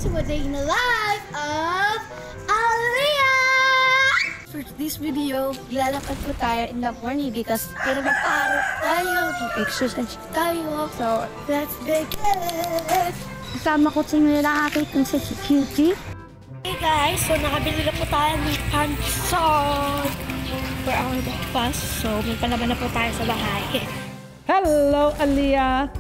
to a day in the life of Aliyah! For this video, lalakad po tayo in the morning because pero mag-aaral tayo, mag-exercise tayo. So, let's begin! Kasama ko sa inyo na aking kung sa security. Hey guys, so nakabili na po tayo ng pansod for our breakfast. So, may palaban na po tayo sa bahay. Hello, Aliyah!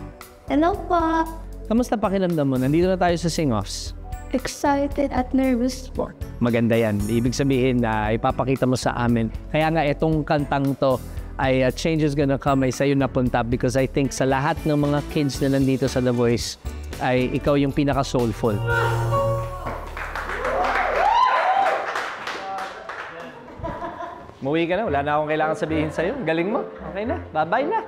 Hello po! Kamusta pakiramdam mo? Nandito na tayo sa sing-offs. Excited at nervous po. Maganda yan. Ibig sabihin na ipapakita mo sa amin. Kaya nga itong kantang to ay change is gonna come ay sa'yo napunta because I think sa lahat ng mga kids na nandito sa The Voice ay ikaw yung pinaka-soulful. Muwi ka na. Wala na akong kailangan sabihin sa'yo. Galing mo. Okay na. Bye-bye na.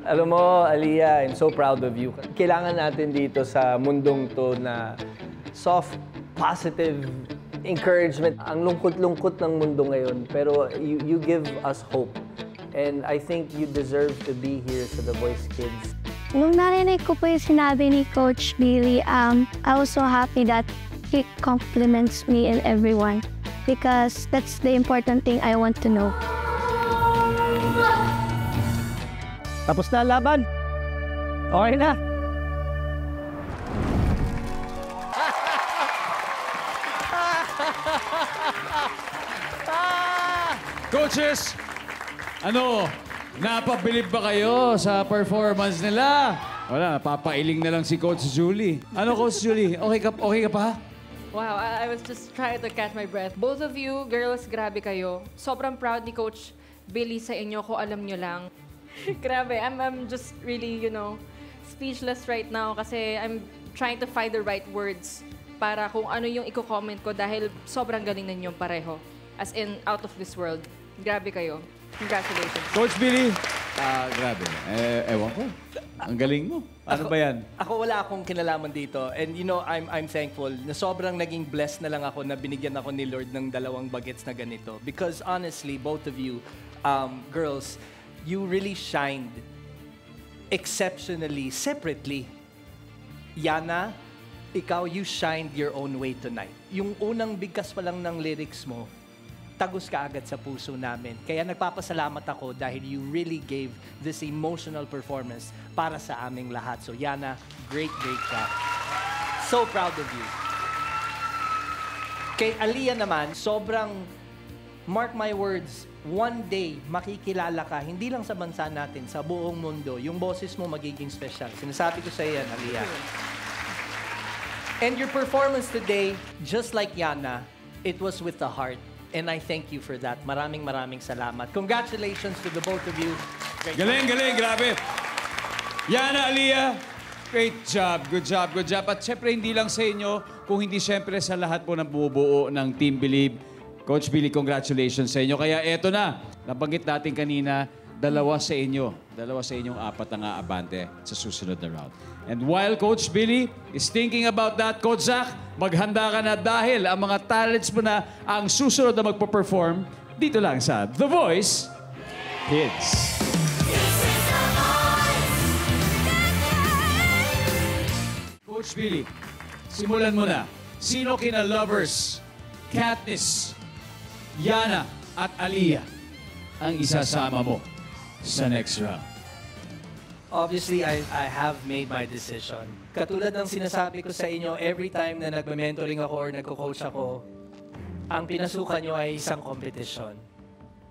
Alam mo, Aliyah, I'm so proud of you. Kailangan natin dito sa mundong to na soft, positive encouragement. Ang lungkot-lungkot ng mundo ngayon, pero you give us hope. And I think you deserve to be here sa The Voice Kids. Nung narinig ko po yung sinabi ni Coach Billy, I was so happy that he compliments me and everyone because that's the important thing I want to know. Tapos na ang laban. Okay na. Coaches, napabilib ba kayo sa performance nila? Wala, papailing na lang si Coach Julie. Coach Julie? Okay ka pa? Wow, I was just trying to catch my breath. Both of you, girls, grabe kayo. Sobrang proud ni Coach Billy sa inyo kung alam nyo lang. Grabe, I'm just really, speechless right now kasi I'm trying to find the right words para kung ano yung i-comment ko dahil sobrang galing ninyong pareho. As in, out of this world. Grabe kayo. Congratulations. Coach Billy, grabe. Ewan ko. Ang galing mo. Ano ba yan? Ako wala akong kinalaman dito. And I'm thankful na sobrang naging blessed na lang ako na binigyan ako ni Lord ng 2 bagets na ganito. Because honestly, both of you, girls, you really shined exceptionally, separately. Yana, ikaw, you shined your own way tonight. Yung unang bigkas pa lang ng lyrics mo, tagos ka agad sa puso namin. Kaya nagpapasalamat ako dahil you really gave this emotional performance para sa aming lahat. So Yana, great job. So proud of you. Kay Aliyah naman, sobrang, mark my words, one day makikilala ka, hindi lang sa bansa natin, sa buong mundo, yung boses mo magiging special. Sinasabi ko sa iyo yan, Aliyah. And your performance today, just like Yana, it was with the heart. And I thank you for that. Maraming salamat. Congratulations to the both of you. Galing, grabe. Yana, Aliyah, great job, good job. At syempre, hindi lang sa inyo, kung hindi syempre sa lahat po ng bubuo ng Team Believe. Coach Billy, congratulations sa inyo. Kaya eto na, nabanggit natin kanina, 2 sa inyo. 2 sa inyong 4 ang aabante sa susunod na round. And while Coach Billy is thinking about that, Coach Zach, maghanda ka na dahil ang mga talents mo na ang susunod na magpo-perform dito lang sa The Voice Kids. Coach Billy, simulan mo na. Sino kina Lovers, Katniss, Yana at Aliyah ang isasama mo sa next round? Obviously, I have made my decision. Katulad ng sinasabi ko sa inyo, every time na nagme-mentoring ako or nagko-coach ako, ang pinasukan nyo ay isang competition.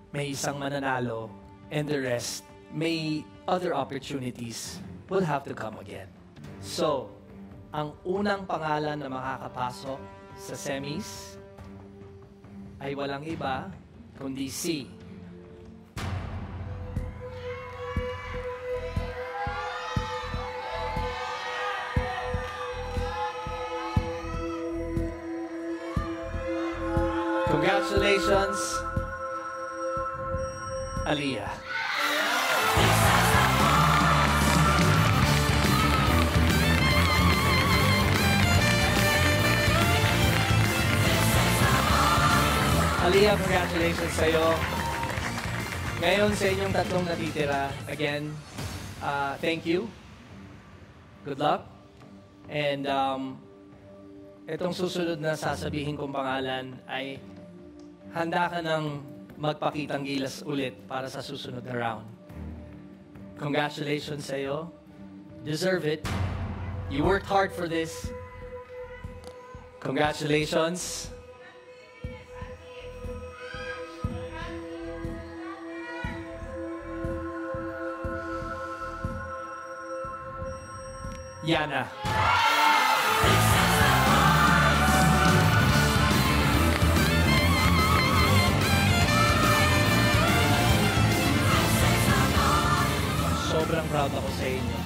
May isang mananalo, and the rest, may other opportunities will have to come again. So, ang unang pangalan na makakapasok sa semis ay walang iba kundi si Congratulations, Aliyah. Aliyah, congratulations sa'yo. Ngayon sa inyong tatlong natitira, again, thank you. Good luck. And itong susunod na sasabihin kong pangalan ay handa ka ng magpakitang gilas ulit para sa susunod na round. Congratulations sa'yo. Deserve it. You worked hard for this. Congratulations. Yana. Sobrang proud ako sa inyo.